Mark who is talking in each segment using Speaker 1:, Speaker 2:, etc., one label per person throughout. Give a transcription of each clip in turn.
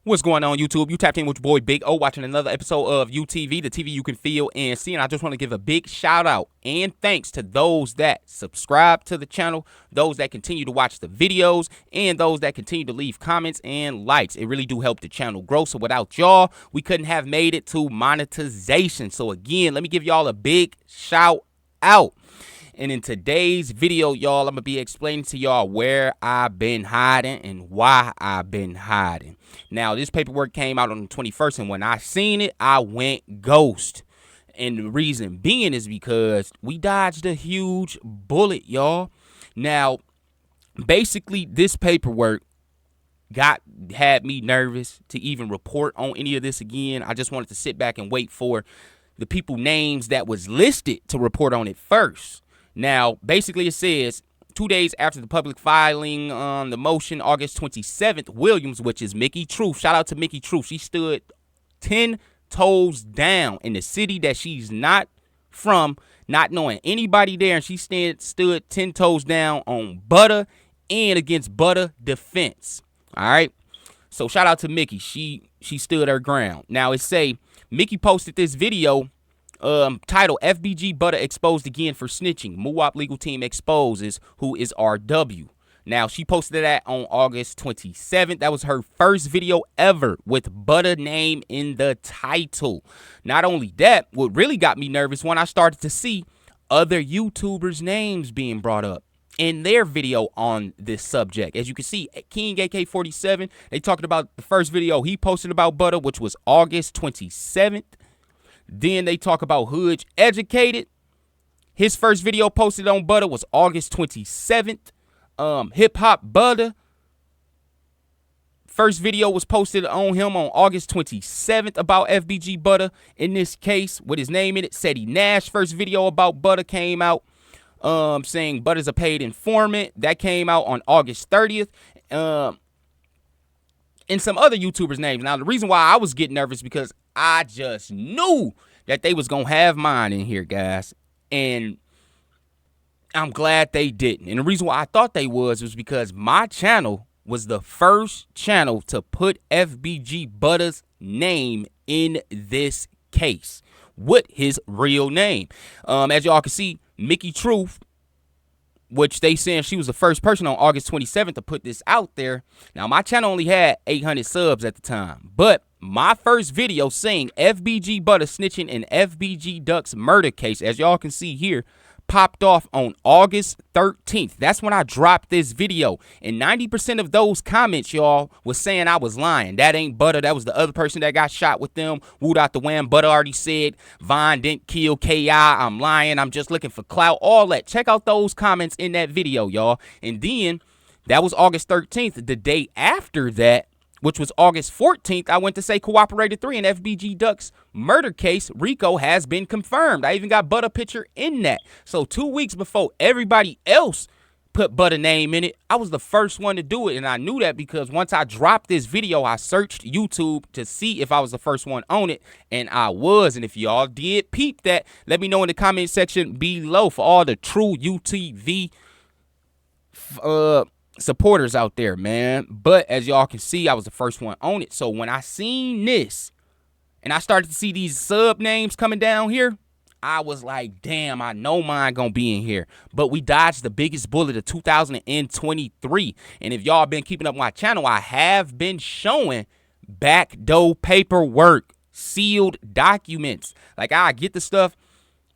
Speaker 1: What's going on, YouTube? You tapped in with your boy Big O, watching another episode of UTV, the TV you can feel and see. And I just want to give a big shout out and thanks to those that subscribe to the channel, those that continue to watch the videos, and those that continue to leave comments and likes. It really do help the channel grow. So without y'all, we couldn't have made it to monetization. So again, let me give y'all a big shout out. And in today's video, y'all, I'm going to be explaining to y'all where I've been hiding and why I've been hiding. Now, this paperwork came out on the 21st, and when I seen it, I went ghost. And the reason being is because we dodged a huge bullet, y'all. Now, basically, this paperwork had me nervous to even report on any of this again. I just wanted to sit back and wait for the people names that was listed to report on it first. Now, basically, it says 2 days after the public filing on the motion, August 27th, Williams, which is Mickey Truth. Shout out to Mickey Truth. She stood 10 toes down in the city that she's not from, not knowing anybody there. And she stood 10 toes down on Butta and against Butta defense. All right. So shout out to Mickey. She stood her ground. Now, it say Mickey posted this video title FBG BUTTA exposed again for snitching. Muwop legal team exposes who is RW. Now, she posted that on August 27th. That was her first video ever with Butta name in the title. Not only that, what really got me nervous when I started to see other YouTubers' names being brought up in their video on this subject. As you can see, King AK-47, they talked about the first video he posted about Butta, which was August 27th. Then they talk about Hood Educated. His first video posted on Butta was August 27th. Hip Hop Butta. First video was posted on him on August 27th about FBG BUTTA. In this case, with his name in it, Seti Nash. First video about Butta came out saying Butta's a paid informant. That came out on August 30th. And some other YouTubers' names. Now, the reason why I was getting nervous because I just knew that they was going to have mine in here, guys. And I'm glad they didn't. And the reason why I thought they was because my channel was the first channel to put FBG BUTTA's name in this case with his real name. As y'all can see, Mickey Truth, which they saying she was the first person on August 27th to put this out there. Now, my channel only had 800 subs at the time, but my first video saying FBG BUTTA snitching in FBG Duck's murder case, as y'all can see here, popped off on August 13th. That's when I dropped this video. And 90% of those comments, y'all, was saying I was lying. That ain't Butta. That was the other person that got shot with them. Wooed out the wham. Butta already said Vaughn didn't kill K.I. I'm lying. I'm just looking for clout. All that. Check out those comments in that video, y'all. And then that was August 13th. The day after that, which was August 14th, I went to say Cooperated 3 in FBG Duck's murder case. Rico has been confirmed. I even got Butta picture in that. So 2 weeks before everybody else put Butta name in it, I was the first one to do it. And I knew that because once I dropped this video, I searched YouTube to see if I was the first one on it. And I was. And if y'all did peep that, let me know in the comment section below for all the true UTV supporters out there, man. But as y'all can see, I was the first one on it. So when I seen this and I started to see these sub names coming down here, I was like, damn, I know mine gonna be in here. But we dodged the biggest bullet of 2023. And if y'all been keeping up my channel, I have been showing backdoor paperwork, sealed documents. Like, I get the stuff,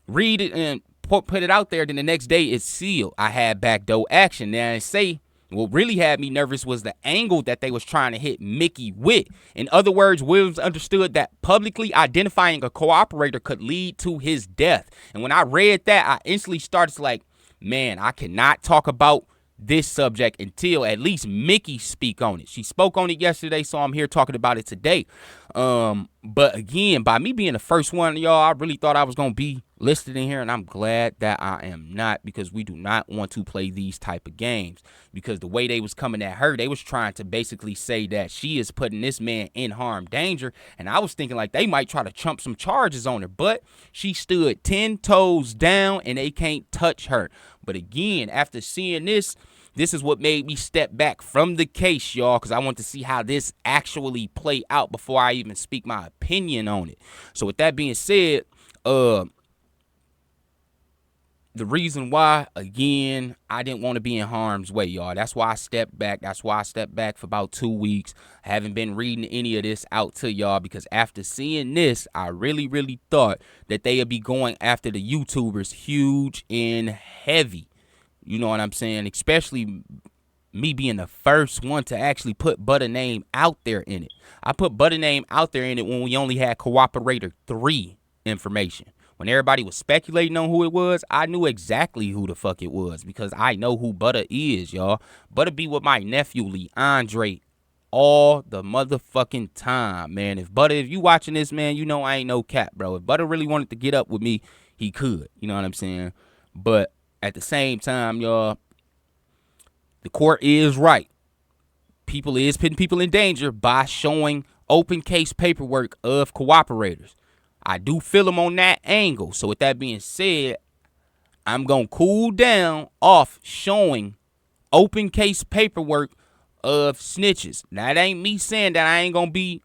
Speaker 1: read it, and put it out there. Then the next day it's sealed. I had backdoor action. Now I say, what really had me nervous was the angle that they was trying to hit Mickey with. In other words, Williams understood that publicly identifying a cooperator could lead to his death. And when I read that, I instantly started like, man, I cannot talk about this subject until at least Mickey speak on it. She spoke on it yesterday, so I'm here talking about it today. But again, by me being the first one, y'all, I really thought I was going to be listed in here, and I'm glad that I am not, because we do not want to play these type of games. Because the way they was coming at her, they was trying to basically say that she is putting this man in harm, danger, and I was thinking like they might try to trump some charges on her, but she stood 10 toes down and they can't touch her. But again, after seeing this, This is what made me step back from the case, y'all, because I want to see how this actually play out before I even speak my opinion on it. So with that being said, the reason why, again, I didn't want to be in harm's way, y'all. That's why I stepped back. That's why I stepped back for about 2 weeks. I haven't been reading any of this out to y'all because after seeing this, I really thought that they would be going after the YouTubers huge and heavy. You know what I'm saying? Especially me being the first one to actually put Butta name out there in it. I put Butta name out there in it when we only had Cooperator 3 information. When everybody was speculating on who it was, I knew exactly who the fuck it was because I know who Butta is, y'all. Butta be with my nephew, Leandre, all the motherfucking time, man. If you watching this, man, you know I ain't no cap, bro. If Butta really wanted to get up with me, he could. You know what I'm saying? But at the same time, y'all, the court is right. People is putting people in danger by showing open case paperwork of cooperators. I do feel them on that angle. So with that being said, I'm going to cool down off showing open case paperwork of snitches. Now, it ain't me saying that I ain't going to be,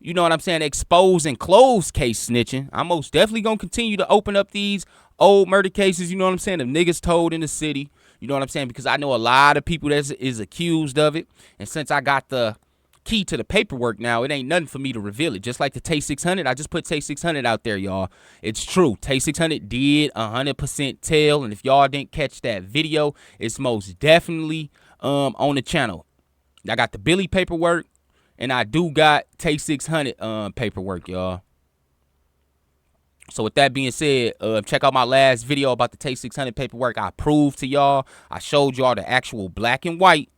Speaker 1: you know what I'm saying, exposing closed case snitching. I'm most definitely going to continue to open up these old murder cases, you know what I'm saying, of niggas told in the city. You know what I'm saying? Because I know a lot of people that is accused of it. And since I got the key to the paperwork now, it ain't nothing for me to reveal it. Just like the Tay 600, I just put Tay 600 out there, y'all. It's true. Tay 600 did 100% tell, and if y'all didn't catch that video, it's most definitely on the channel. I got the Billy paperwork, and I do got Tay 600 paperwork, y'all. So with that being said, check out my last video about the Tay 600 paperwork. I proved to y'all. I showed y'all the actual black and white.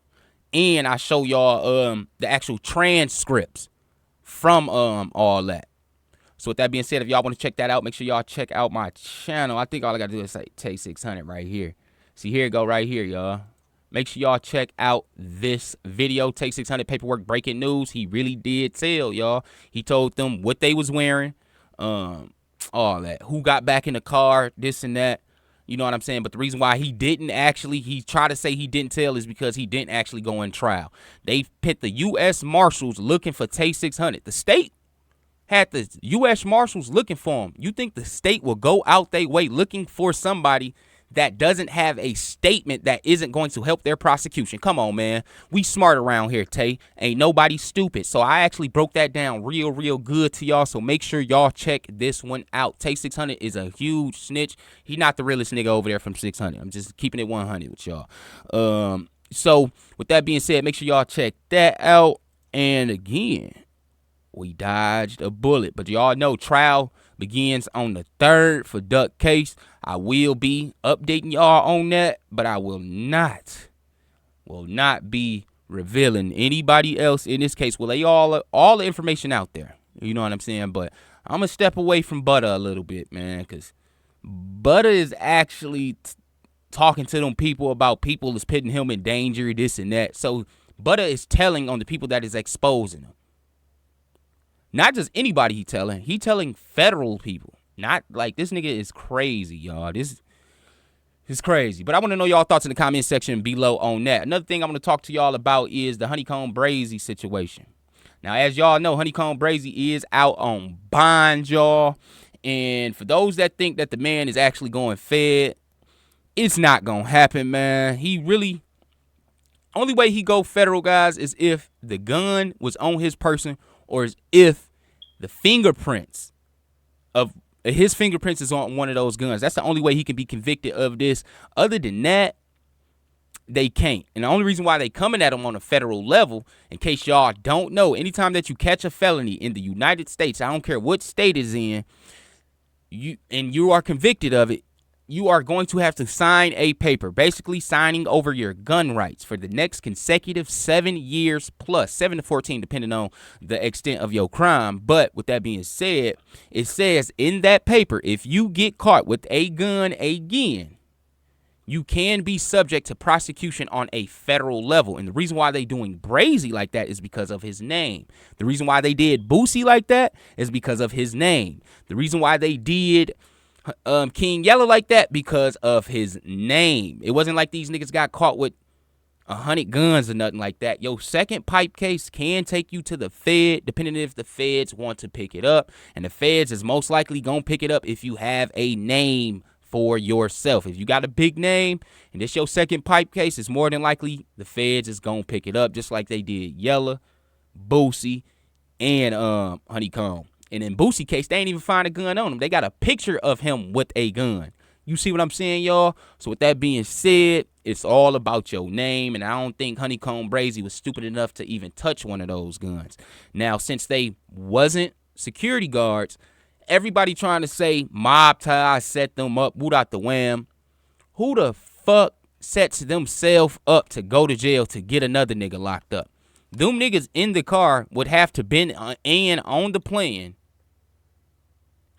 Speaker 1: And I show y'all the actual transcripts from all that. So with that being said, if y'all want to check that out, make sure y'all check out my channel. I think all I got to do is say Tay 600 right here. See, here it go right here, y'all. Make sure y'all check out this video. Tay 600 paperwork breaking news. He really did tell, y'all. He told them what they was wearing, all that. Who got back in the car, this and that. You know what I'm saying? But the reason why he tried to say he didn't tell is because he didn't actually go in trial. They put the U.S. Marshals looking for Tay 600. The state had the U.S. Marshals looking for him. You think the state will go out their way looking for somebody that doesn't have a statement that isn't going to help their prosecution? Come on, man. We smart around here, Tay. Ain't nobody stupid. So I actually broke that down real good to y'all. So make sure y'all check this one out. Tay 600 is a huge snitch. He not the realest nigga over there from 600. I'm just keeping it 100 with y'all. So with that being said, make sure y'all check that out. And again, we dodged a bullet. But y'all know trial begins on the 3rd for Duck case. I will be updating y'all on that, but I will not be revealing anybody else in this case. We'll lay all the information out there. You know what I'm saying? But I'm going to step away from Butta a little bit, man, because Butta is actually talking to them people about people is putting him in danger, this and that. So Butta is telling on the people that is exposing him. Not just anybody he telling federal people. Not like this nigga is crazy, y'all. This is crazy. But I want to know y'all thoughts in the comment section below on that. Another thing I want to talk to y'all about is the HoneyKomb Brazy situation. Now, as y'all know, HoneyKomb Brazy is out on bond, y'all. And for those that think that the man is actually going fed, it's not going to happen, man. Only way he go federal, guys, is if the gun was on his person or is if the fingerprints of his fingerprints is on one of those guns. That's the only way he can be convicted of this. Other than that, they can't. And the only reason why they coming at him on a federal level, in case y'all don't know, anytime that you catch a felony in the United States, I don't care what state it's in, you are convicted of it, you are going to have to sign a paper, basically signing over your gun rights for the next consecutive 7 years plus, 7 to 14, depending on the extent of your crime. But with that being said, it says in that paper, if you get caught with a gun again, you can be subject to prosecution on a federal level. And the reason why they doing Brazy like that is because of his name. The reason why they did Boosie like that is because of his name. The reason why they did King Yellow like that because of his name. It wasn't like these niggas got caught with 100 guns or nothing like that. Your second pipe case can take you to the Fed, depending if the feds want to pick it up. And the feds is most likely going to pick it up if you have a name for yourself. If you got a big name and this your second pipe case, it's more than likely the feds is going to pick it up, just like they did Yella, Boosie, and HoneyKomb. And in Boosie case, they ain't even find a gun on him. They got a picture of him with a gun. You see what I'm saying, y'all? So with that being said, it's all about your name, and I don't think HoneyKomb Brazy was stupid enough to even touch one of those guns. Now, since they wasn't security guards, everybody trying to say mob ties set them up, boot out the wham. Who the fuck sets themselves up to go to jail to get another nigga locked up? Them niggas in the car would have to been on the plan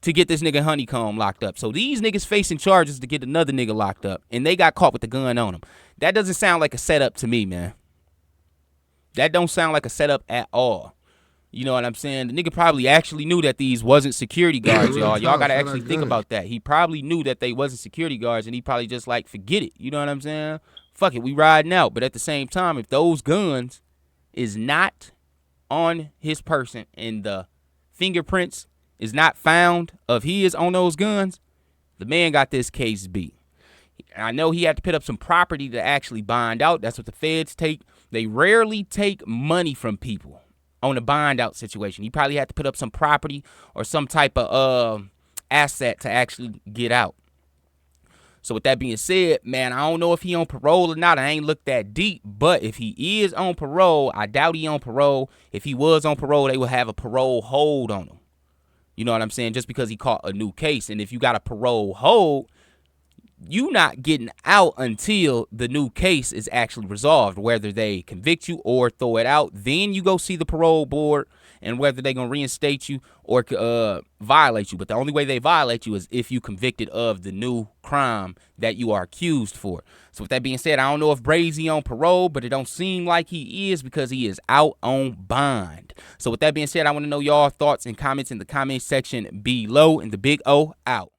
Speaker 1: to get this nigga HoneyKomb locked up. So these niggas facing charges to get another nigga locked up, and they got caught with the gun on them. That doesn't sound like a setup to me, man. That don't sound like a setup at all. You know what I'm saying? The nigga probably actually knew that these wasn't security guards, y'all. Y'all got to actually think about that. He probably knew that they wasn't security guards, and he probably just like, forget it. You know what I'm saying? Fuck it, we riding out. But at the same time, if those guns is not on his person and the fingerprints is not found of his on those guns, the man got this case beat. I know he had to put up some property to actually bond out. That's what the feds take. They rarely take money from people on a bond out situation. He probably had to put up some property or some type of asset to actually get out. So with that being said, man, I don't know if he on parole or not. I ain't looked that deep. But if he is on parole, I doubt he on parole. If he was on parole, they would have a parole hold on him. You know what I'm saying? Just because he caught a new case. And if you got a parole hold, you not getting out until the new case is actually resolved, whether they convict you or throw it out. Then you go see the parole board and whether they're going to reinstate you or violate you. But the only way they violate you is if you convicted of the new crime that you are accused for. So with that being said, I don't know if Brazy on parole, but it don't seem like he is because he is out on bond. So with that being said, I want to know y'all thoughts and comments in the comment section below. And the Big O out.